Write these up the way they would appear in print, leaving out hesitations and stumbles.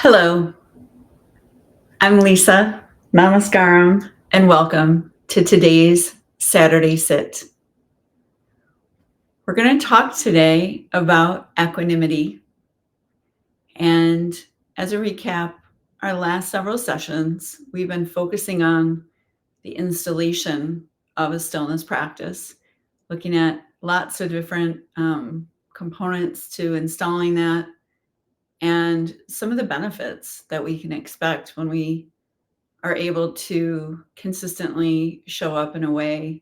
Hello, I'm Lisa Namaskaram, and welcome to today's Saturday Sit. We're going to talk today about equanimity. And as a recap, our last several sessions, we've been focusing on the installation of a stillness practice, looking at lots of different components to installing that and some of the benefits that we can expect when we are able to consistently show up in a way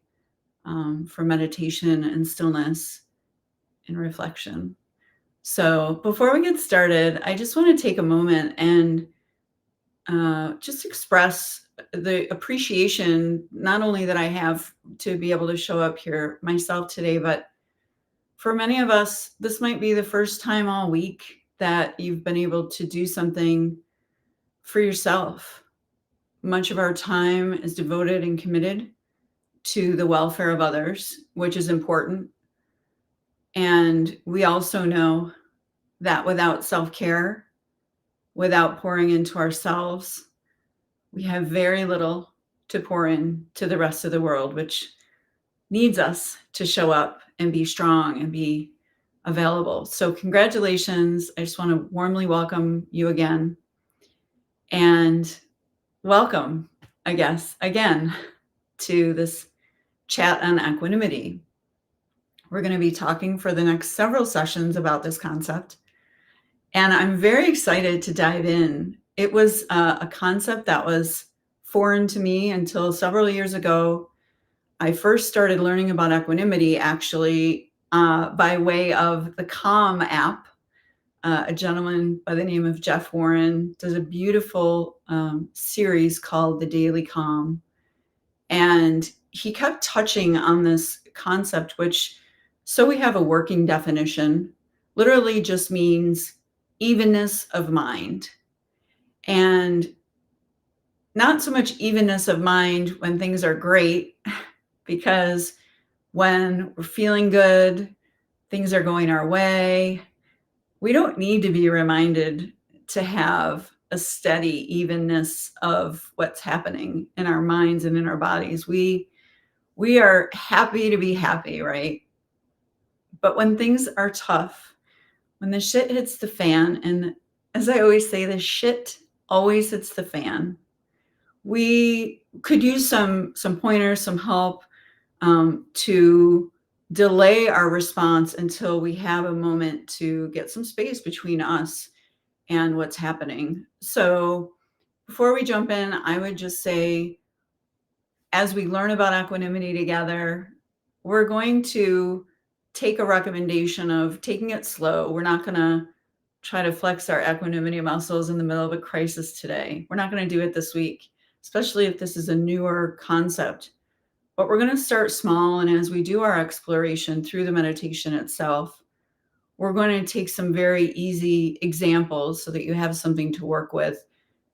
for meditation and stillness and reflection. So, before we get started, I just want to take a moment and just express the appreciation not only that I have to be able to show up here myself today, but for many of us, this might be the first time all week that you've been able to do something for yourself. Much of our time is devoted and committed to the welfare of others, which is important. And we also know that without self care, without pouring into ourselves, we have very little to pour in to the rest of the world, which needs us to show up and be strong and be available. So, congratulations. I just want to warmly welcome you again and welcome, I guess, again to this chat on equanimity. We're going to be talking for the next several sessions about this concept. And I'm very excited to dive in. It was a concept that was foreign to me until several years ago. I first started learning about equanimity actually by way of the Calm app. A gentleman by the name of Jeff Warren does a beautiful series called The Daily Calm. And he kept touching on this concept, which, so we have a working definition, literally just means evenness of mind. And not so much evenness of mind when things are great, because when we're feeling good, things are going our way, we don't need to be reminded to have a steady evenness of what's happening in our minds and in our bodies. We are happy to be happy, right? But when things are tough, when the shit hits the fan, and as I always say, the shit always hits the fan, we could use some pointers, some help to delay our response until we have a moment to get some space between us and what's happening. So before we jump in, I would just say, as we learn about equanimity together, we're going to take a recommendation of taking it slow. We're not going to try to flex our equanimity muscles in the middle of a crisis today. We're not going to do it this week, especially if this is a newer concept. But we're going to start small. And as we do our exploration through the meditation itself, we're going to take some very easy examples so that you have something to work with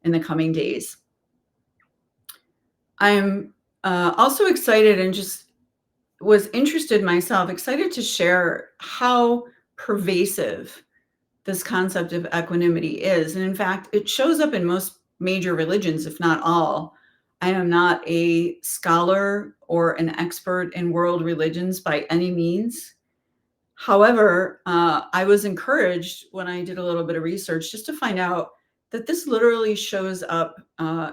in the coming days. I'm also excited and just was interested myself, excited to share how pervasive this concept of equanimity is. And in fact, it shows up in most major religions, if not all. I am not a scholar or an expert in world religions by any means. However, I was encouraged when I did a little bit of research just to find out that this literally shows up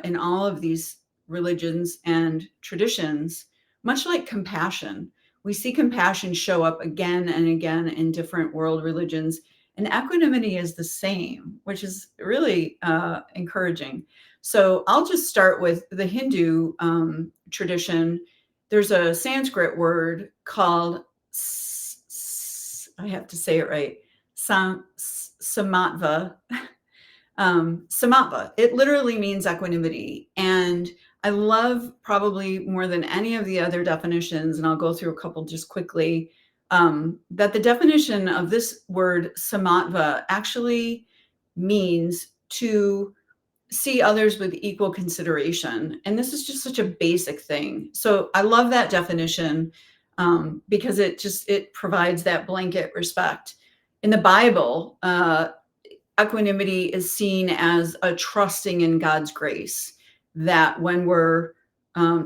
in all of these religions and traditions, much like compassion. We see compassion show up again and again in different world religions, and equanimity is the same, which is really encouraging. So I'll just start with the Hindu tradition. There's a Sanskrit word called I have to say it right, samatva. Samatva. It literally means equanimity. And I love, probably more than any of the other definitions, and I'll go through a couple just quickly, that the definition of this word samatva actually means to see others with equal consideration. And this is just such a basic thing. So I love that definition because it provides that blanket respect. In the Bible, equanimity is seen as a trusting in God's grace, that when we're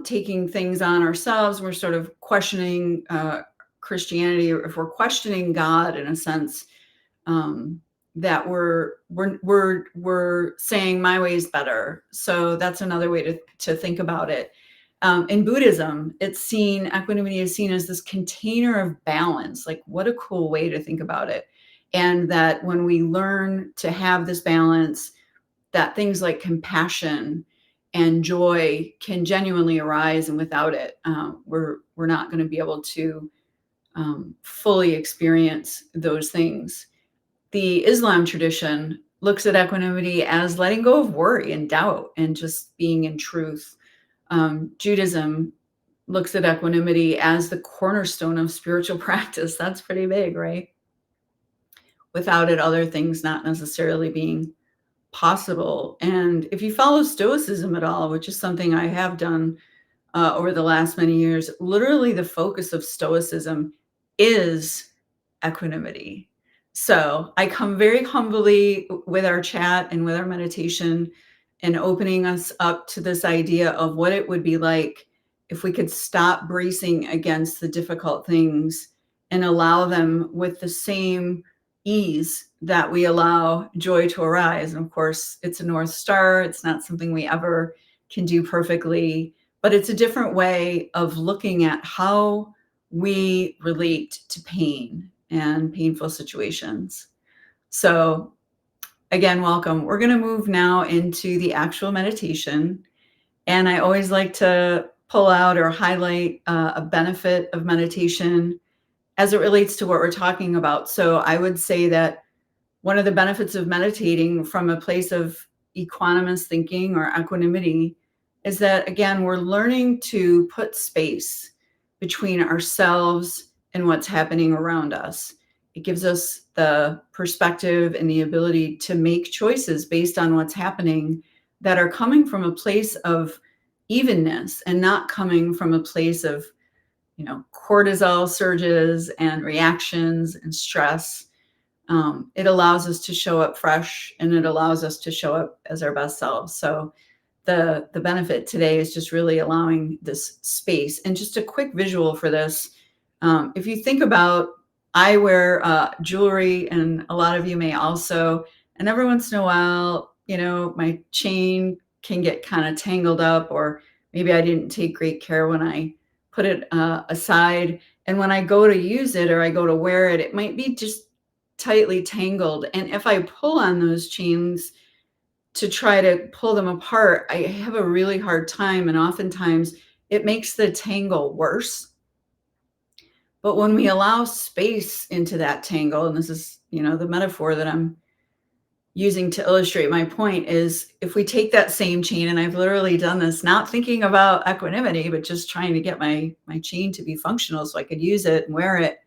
taking things on ourselves, we're sort of questioning Christianity, or if we're questioning God in a sense, um, that we're saying my way is better. So that's another way to think about it. In Buddhism, equanimity is seen as this container of balance. Like, what a cool way to think about it. And that when we learn to have this balance, that things like compassion and joy can genuinely arise, and without it, we're not going to be able to fully experience those things. The Islam tradition looks at equanimity as letting go of worry and doubt and just being in truth. Judaism looks at equanimity as the cornerstone of spiritual practice. That's pretty big, right? Without it, other things not necessarily being possible. And if you follow Stoicism at all, which is something I have done over the last many years, literally the focus of Stoicism is equanimity. So I come very humbly with our chat and with our meditation, and opening us up to this idea of what it would be like if we could stop bracing against the difficult things and allow them with the same ease that we allow joy to arise. And of course, it's a North Star. It's not something we ever can do perfectly, but it's a different way of looking at how we relate to pain and painful situations. So again, welcome. We're going to move now into the actual meditation. And I always like to pull out or highlight a benefit of meditation as it relates to what we're talking about. So I would say that one of the benefits of meditating from a place of equanimous thinking or equanimity is that, again, we're learning to put space between ourselves and what's happening around us. It gives us the perspective and the ability to make choices based on what's happening that are coming from a place of evenness and not coming from a place of, cortisol surges and reactions and stress. It allows us to show up fresh, and it allows us to show up as our best selves. So the benefit today is just really allowing this space. And just a quick visual for this. If you think about, I wear jewelry, and a lot of you may also, and every once in a while, my chain can get kind of tangled up, or maybe I didn't take great care when I put it aside. And when I go to use it or I go to wear it, it might be just tightly tangled. And if I pull on those chains to try to pull them apart, I have a really hard time. And oftentimes it makes the tangle worse. But when we allow space into that tangle, and this is, the metaphor that I'm using to illustrate my point, is if we take that same chain, and I've literally done this, not thinking about equanimity, but just trying to get my chain to be functional so I could use it and wear it.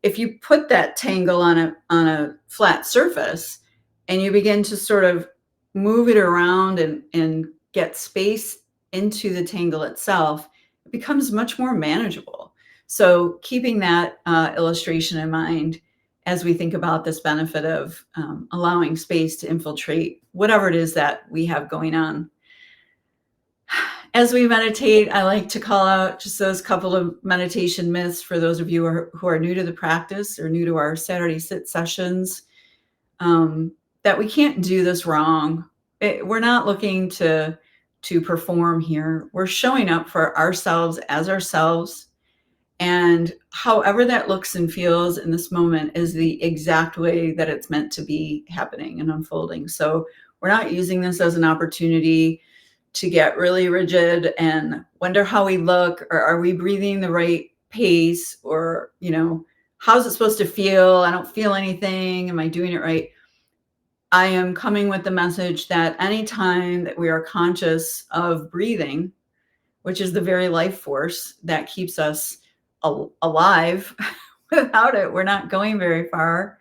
If you put that tangle on a flat surface and you begin to sort of move it around and get space into the tangle itself, it becomes much more manageable. So keeping that illustration in mind as we think about this benefit of allowing space to infiltrate whatever it is that we have going on. As we meditate, I like to call out just those couple of meditation myths for those of you who are new to the practice or new to our Saturday sit sessions, that we can't do this wrong. We're not looking to perform here. We're showing up for ourselves as ourselves. And however that looks and feels in this moment is the exact way that it's meant to be happening and unfolding. So we're not using this as an opportunity to get really rigid and wonder how we look, or are we breathing the right pace, or, how's it supposed to feel? I don't feel anything. Am I doing it right? I am coming with the message that anytime that we are conscious of breathing, which is the very life force that keeps us alive, without it, we're not going very far.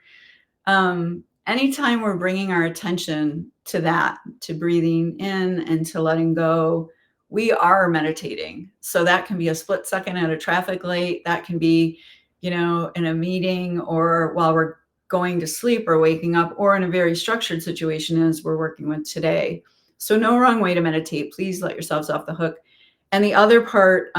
Anytime we're bringing our attention to that, to breathing in and to letting go, we are meditating. So that can be a split second at a traffic light. That can be, in a meeting, or while we're going to sleep or waking up, or in a very structured situation as we're working with today. So no wrong way to meditate. Please let yourselves off the hook. And the other part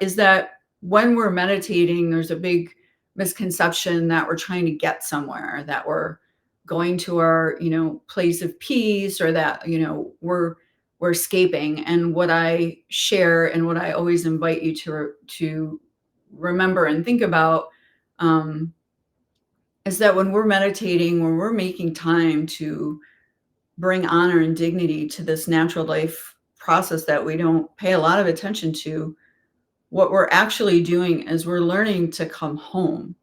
is that when we're meditating, there's a big misconception that we're trying to get somewhere, that we're going to our, place of peace, or that, we're escaping. And what I share and what I always invite you to remember and think about, um, is that when we're meditating, when we're making time to bring honor and dignity to this natural life process that we don't pay a lot of attention to, what we're actually doing is we're learning to come home.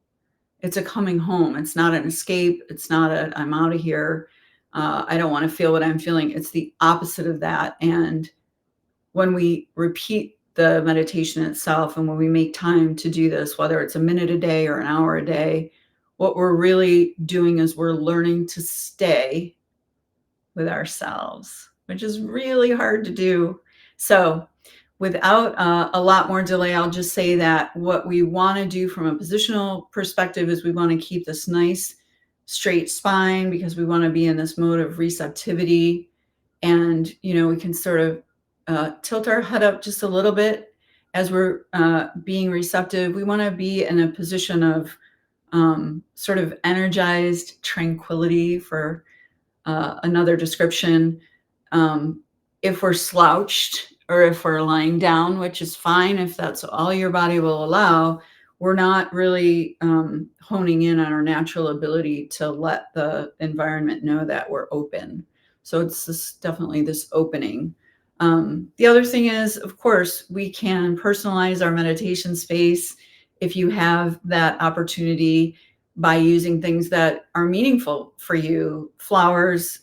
It's a coming home. It's not an escape. It's not a, I'm out of here. I don't want to feel what I'm feeling. It's the opposite of that. And when we repeat the meditation itself, and when we make time to do this, whether it's a minute a day or an hour a day, what we're really doing is we're learning to stay with ourselves, which is really hard to do. So without a lot more delay, I'll just say that what we want to do from a positional perspective is we want to keep this nice straight spine, because we want to be in this mode of receptivity. And, we can sort of tilt our head up just a little bit as we're being receptive. We want to be in a position of sort of energized tranquility, for another description. If we're slouched, or if we're lying down, which is fine if that's all your body will allow, we're not really honing in on our natural ability to let the environment know that we're open. So it's definitely this opening. The other thing is, of course, we can personalize our meditation space if you have that opportunity, by using things that are meaningful for you. Flowers,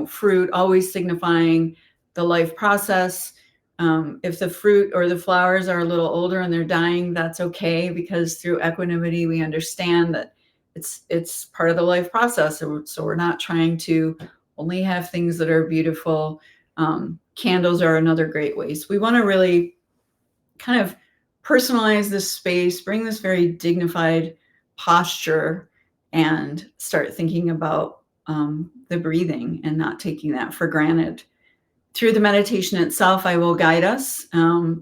fruit, always signifying the life process. If the fruit or the flowers are a little older and they're dying, that's okay, because through equanimity, we understand that it's part of the life process. So we're not trying to only have things that are beautiful. Candles are another great way. So we want to really kind of personalize this space, bring this very dignified posture, and start thinking about the breathing and not taking that for granted. Through the meditation itself, I will guide us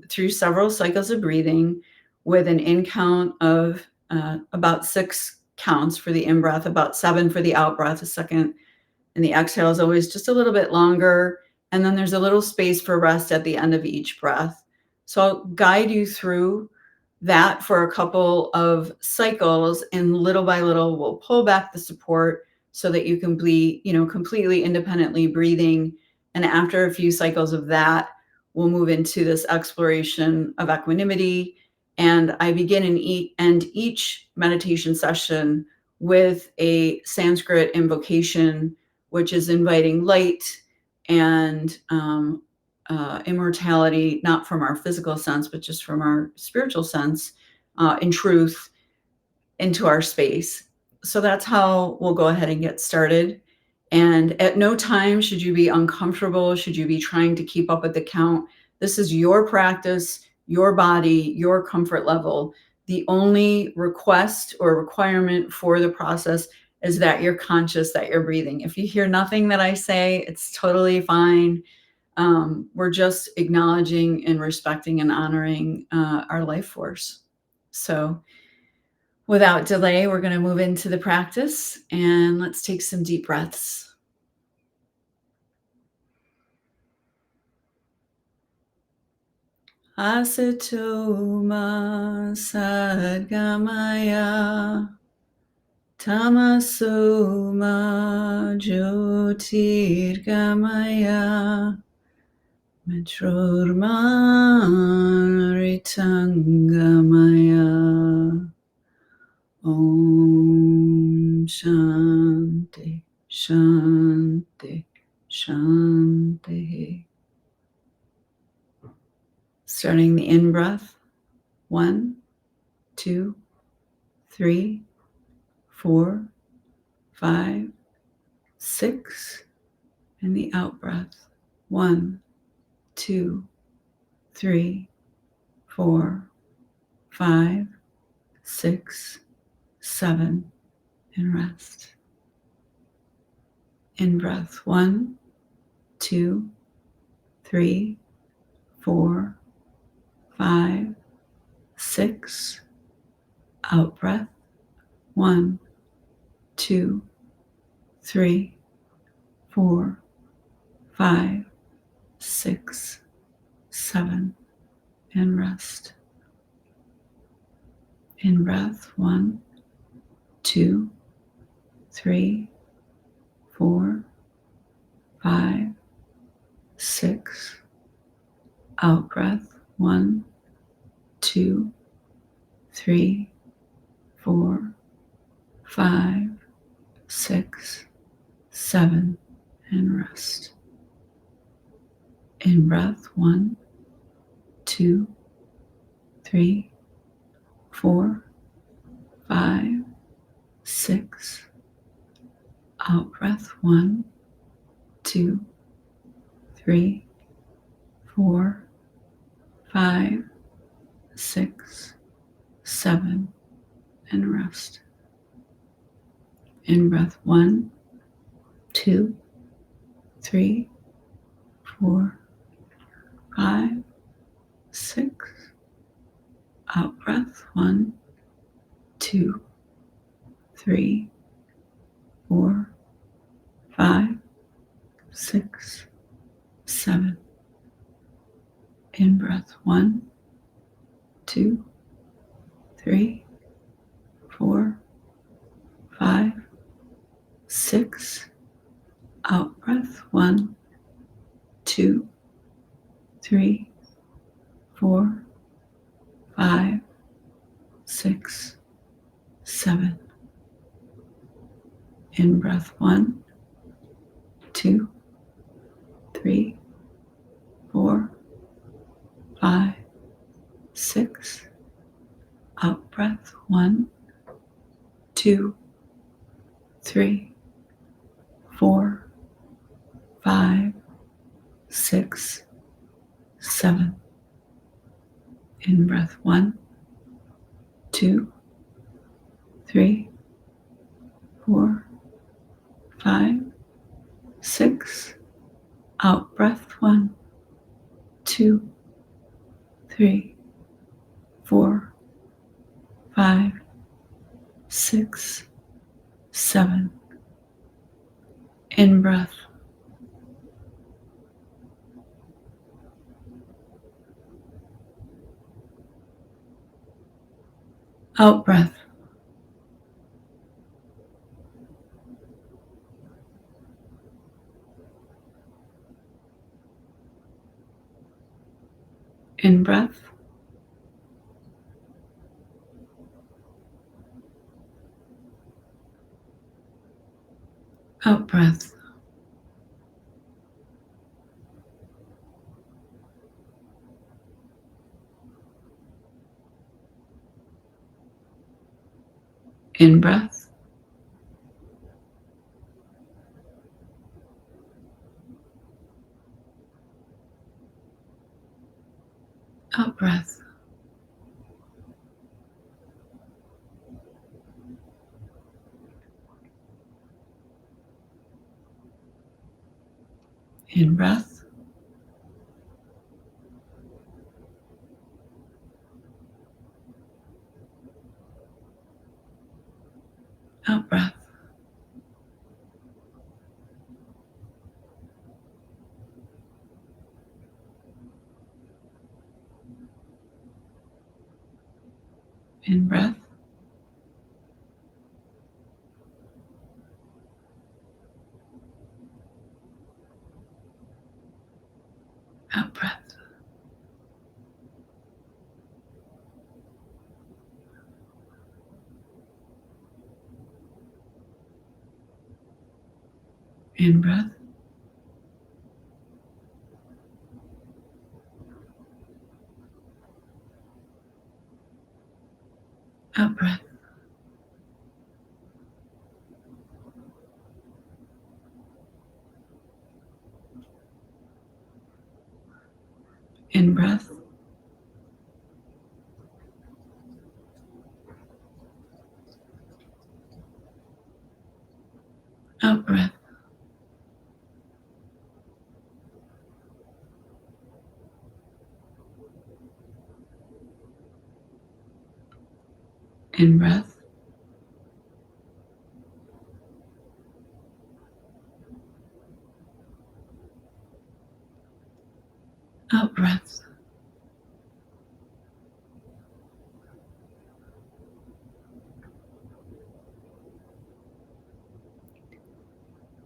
through several cycles of breathing, with an in count of about 6 counts for the in breath, about 7 for the out breath, a second. And the exhale is always just a little bit longer. And then there's a little space for rest at the end of each breath. So I'll guide you through that for a couple of cycles, and little by little, we'll pull back the support so that you can be, completely independently breathing. And after a few cycles of that, we'll move into this exploration of equanimity. And I begin and end each meditation session with a Sanskrit invocation, which is inviting light and immortality, not from our physical sense, but just from our spiritual sense, in truth, into our space. So that's how we'll go ahead and get started. And at no time should you be uncomfortable, should you be trying to keep up with the count. This is your practice, your body, your comfort level. The only request or requirement for the process is that you're conscious that you're breathing. If you hear nothing that I say, it's totally fine. We're just acknowledging and respecting and honoring our life force. So without delay, we're going to move into the practice, and let's take some deep breaths. Asato ma sadgamaya, tamaso ma jyotirgamaya, Matrurmaritangamaya. Om Shanti, Shanti, Shanti. Starting the in breath. 1, 2, 3, 4, 5, 6. And the out breath. 1, 2, 3, 4, 5, 6, 7, and rest. In breath 1, 2, 3, 4, 5, 6. Out breath 1, 2, 3, 4, 5, 6, 7, and rest. In breath 1, 2, 3, 4, 5, 6. Out breath 1, 2, 3, 4, 5, 6, 7, and rest. In breath 1, 2, 3, 4, 5, 6. Out breath 1, 2, 3, 4, 5, 6, 7, and rest. In breath 1, 2, 3, 4, 5, 6. Out breath 1, 2, 3, 4, 5, 6, 7. In breath 1, 2, 3, 4, 5, 6. Out breath 1, 2, 3, 4, 5, 6, 7. In breath 1, 2, 3, 4, 5, 6. Out breath 1, 2, 3, 4, 5, 6, 7. In breath 1, 2, 3, 4, 5, 6. Out breath 1, 2, 3, 4, 5, 6, 7. In breath. Out breath. In breath. Out breath. In breath. Out breath. In breath. Out breath. In breath. Out breath. In breath. Out breath. In breath. Out breath. In breath. Out breath.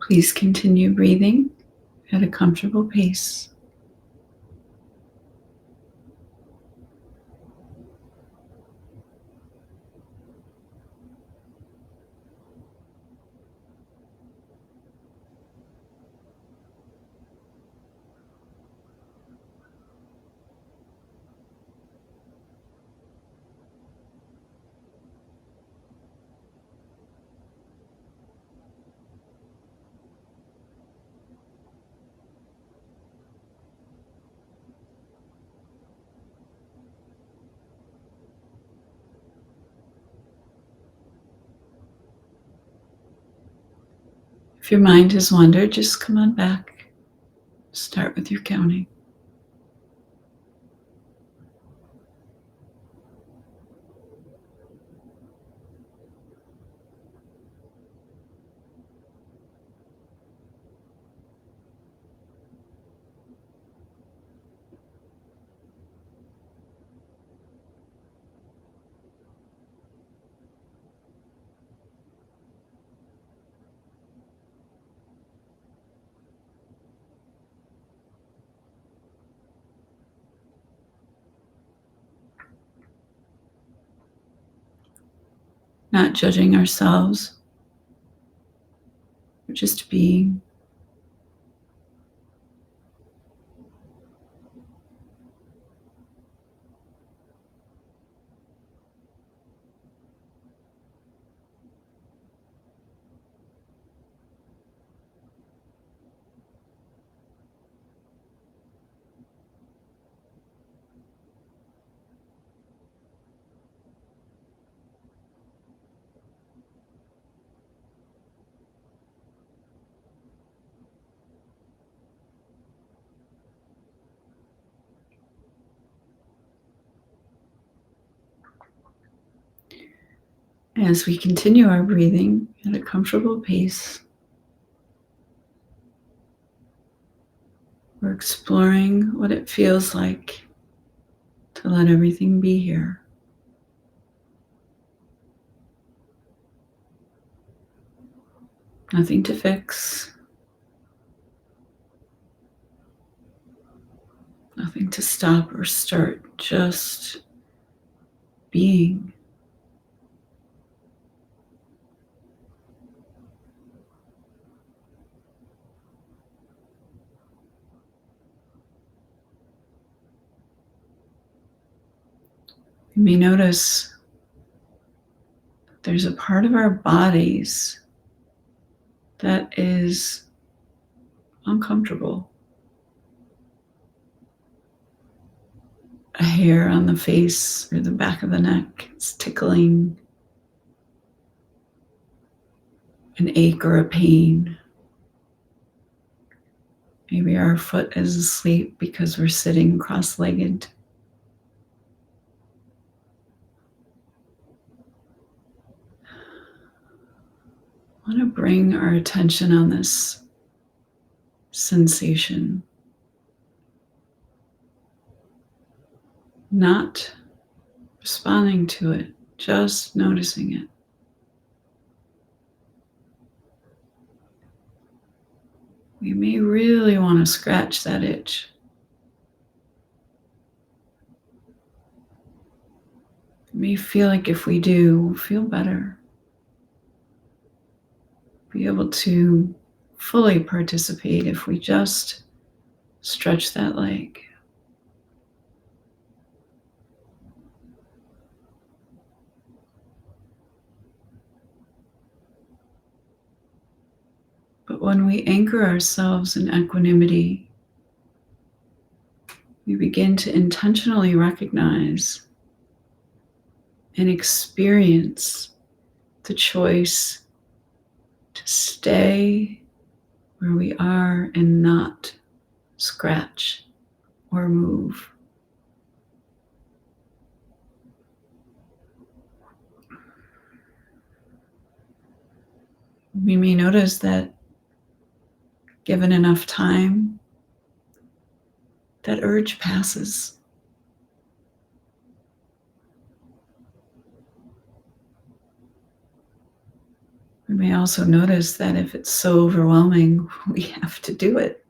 Please continue breathing at a comfortable pace. If your mind has wandered, just come on back. Start with your counting. Not judging ourselves, but just being. As we continue our breathing at a comfortable pace, we're exploring what it feels like to let everything be here. Nothing to fix, nothing to stop or start, just being. You may notice that there's a part of our bodies that is uncomfortable. A hair on the face or the back of the neck is tickling, an ache or a pain. Maybe our foot is asleep because we're sitting cross-legged. I want to bring our attention on this sensation, not responding to it, just noticing it. We may really want to scratch that itch. It may feel like if we do, we'll feel better. Be able to fully participate if we just stretch that leg. But when we anchor ourselves in equanimity, we begin to intentionally recognize and experience the choice to stay where we are and not scratch or move. We may notice that given enough time, that urge passes. We may also notice that if it's so overwhelming, we have to do it,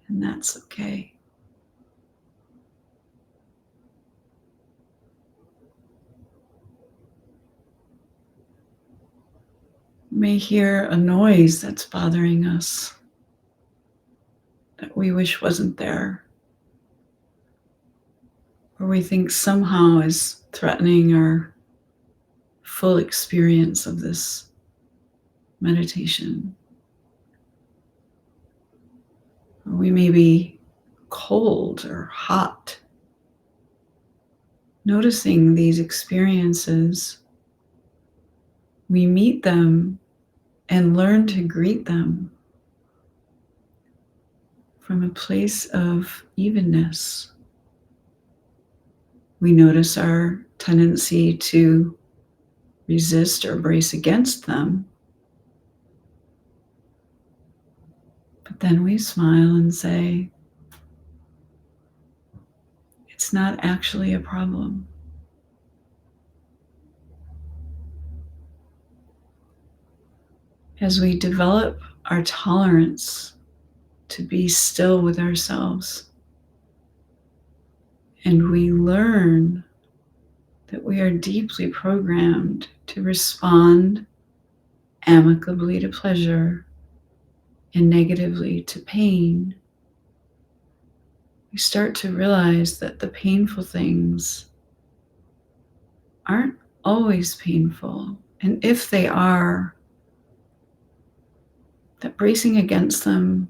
and that's okay. We may hear a noise that's bothering us, that we wish wasn't there, or we think somehow is threatening our full experience of this meditation. Or we may be cold or hot. Noticing these experiences, we meet them and learn to greet them from a place of evenness. We notice our tendency to resist or brace against them, but then we smile and say, it's not actually a problem. As we develop our tolerance to be still with ourselves, and we learn that we are deeply programmed to respond amicably to pleasure and negatively to pain, we start to realize that the painful things aren't always painful. And if they are, that bracing against them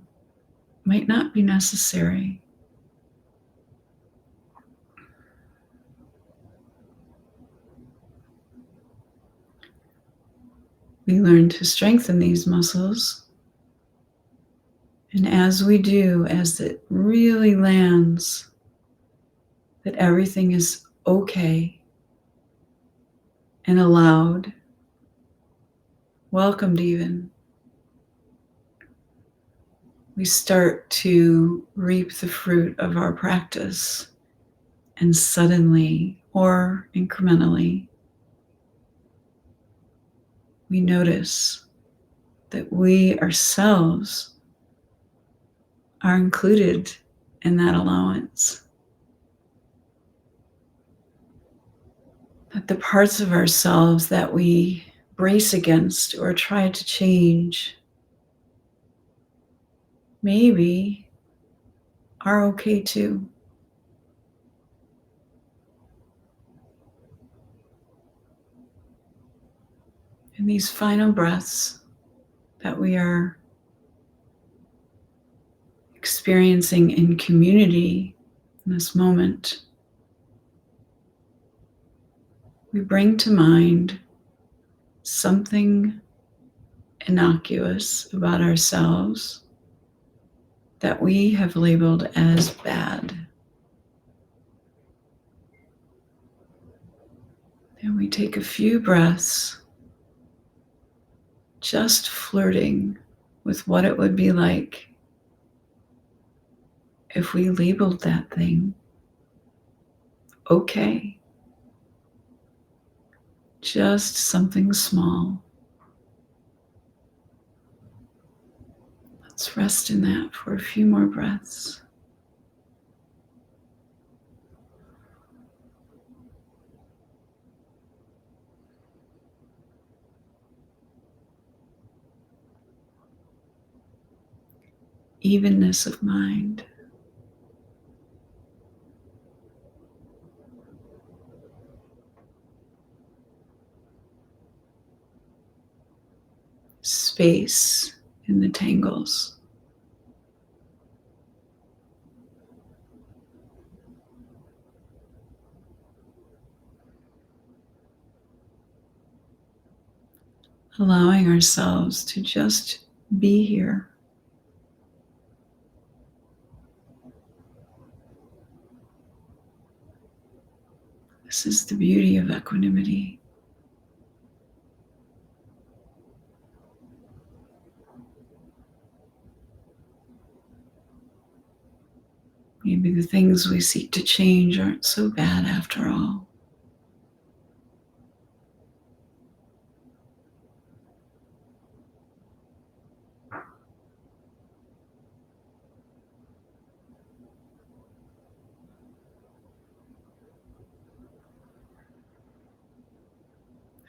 might not be necessary. We learn to strengthen these muscles. And as we do, as it really lands, that everything is okay and allowed, welcomed even, we start to reap the fruit of our practice. And suddenly or incrementally, we notice that we ourselves are included in that allowance. That the parts of ourselves that we brace against or try to change maybe are okay too. And these final breaths that we are experiencing in community in this moment, we bring to mind something innocuous about ourselves that we have labeled as bad. And we take a few breaths just flirting with what it would be like if we labeled that thing okay. Just something small. Let's rest in that for a few more breaths. Evenness of mind. Space in the tangles. Allowing ourselves to just be here. This is the beauty of equanimity. maybe the things we seek to change aren't so bad after all.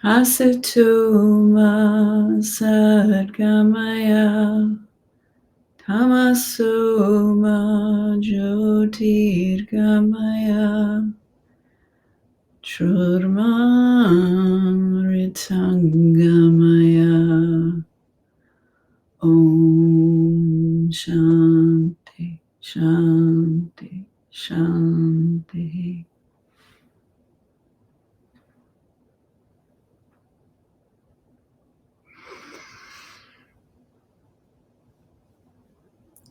Asatoma Sadgamaya Tamasoma Jyotirgamaya Churmamritangamaya. Om Shanti Shanti Shanti.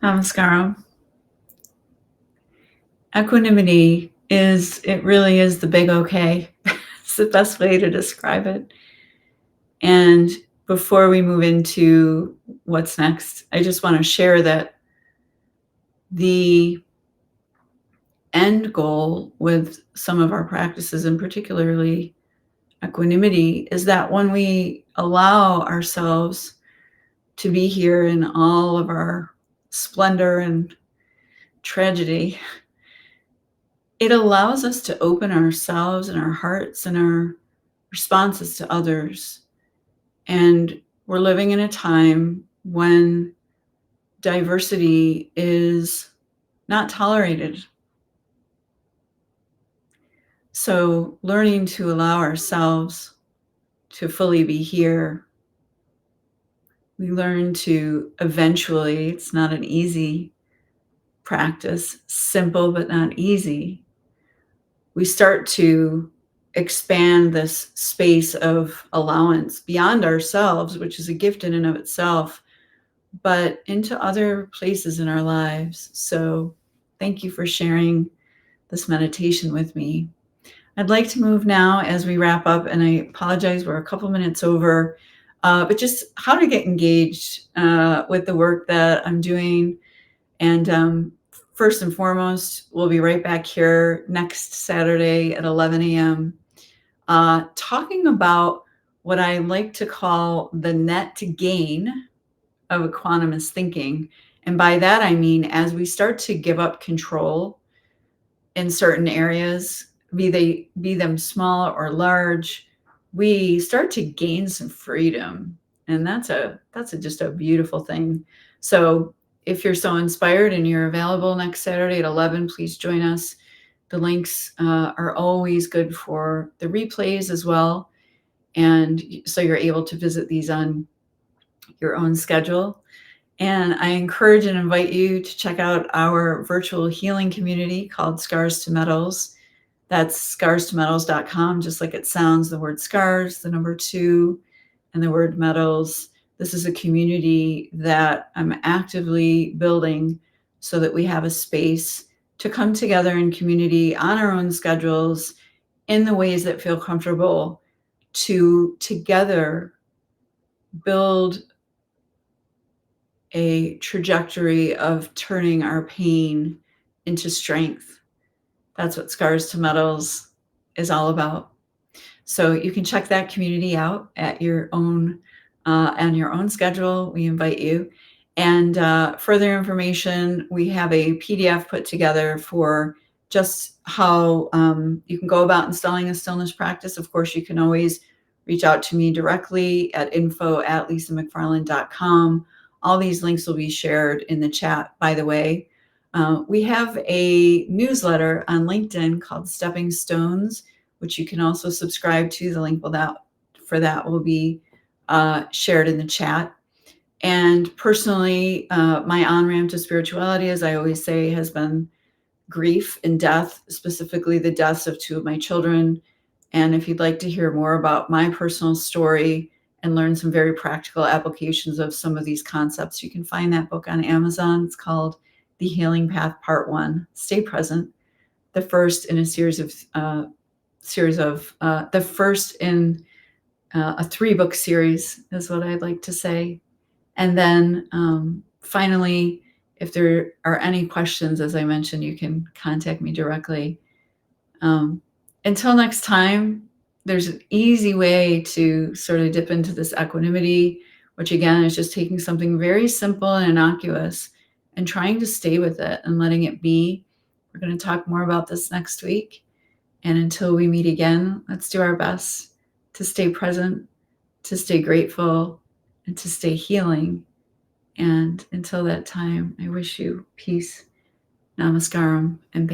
Namaskaram. Equanimity it really is the big okay. It's the best way to describe it. And before we move into what's next, I just want to share that the end goal with some of our practices, and particularly equanimity, is that when we allow ourselves to be here in all of our splendor and tragedy, it allows us to open ourselves and our hearts and our responses to others. And we're living in a time when diversity is not tolerated. So learning to allow ourselves to fully be here, we learn to eventually, it's not an easy practice, simple but not easy. We start to expand this space of allowance beyond ourselves, which is a gift in and of itself, but into other places in our lives. So thank you for sharing this meditation with me. I'd like to move now as we wrap up, and I apologize, we're a couple minutes over, but just how to get engaged with the work that I'm doing. And first and foremost, we'll be right back here next Saturday at 11 a.m. Talking about what I like to call the net gain of equanimous thinking. And by that, I mean, as we start to give up control in certain areas, be them small or large, we start to gain some freedom. And that's just a beautiful thing. So if you're so inspired and you're available next Saturday at 11, please join us. The links are always good for the replays as well. And so you're able to visit these on your own schedule. And I encourage and invite you to check out our virtual healing community called Scars to Metals. That's scarstomedals.com, just like it sounds, the word scars, the number 2, and the word metals. This is a community that I'm actively building so that we have a space to come together in community on our own schedules in the ways that feel comfortable to together build a trajectory of turning our pain into strength. That's what Scars to Metals is all about. So you can check that community out at your own on your own schedule. We invite you. And further information, we have a PDF put together for just how you can go about installing a stillness practice. Of course, you can always reach out to me directly at info@lisamcfarland.com. All these links will be shared in the chat, by the way. We have a newsletter on LinkedIn called Stepping Stones, which you can also subscribe to. The link for that will be shared in the chat. And personally, my on-ramp to spirituality, as I always say, has been grief and death, specifically the deaths of 2 of my children. And if you'd like to hear more about my personal story and learn some very practical applications of some of these concepts, you can find that book on Amazon. It's called The Healing Path Part 1, Stay Present, the first in a the first in a 3-book series is what I'd like to say. And then finally, If there are any questions, as I mentioned, you can contact me directly. Um, until next time, there's an easy way to sort of dip into this equanimity, which again is just taking something very simple and innocuous and trying to stay with it and letting it be. We're going to talk more about this next week. And until we meet again, let's do our best to stay present, to stay grateful, and to stay healing. And until that time, I wish you peace, namaskaram, and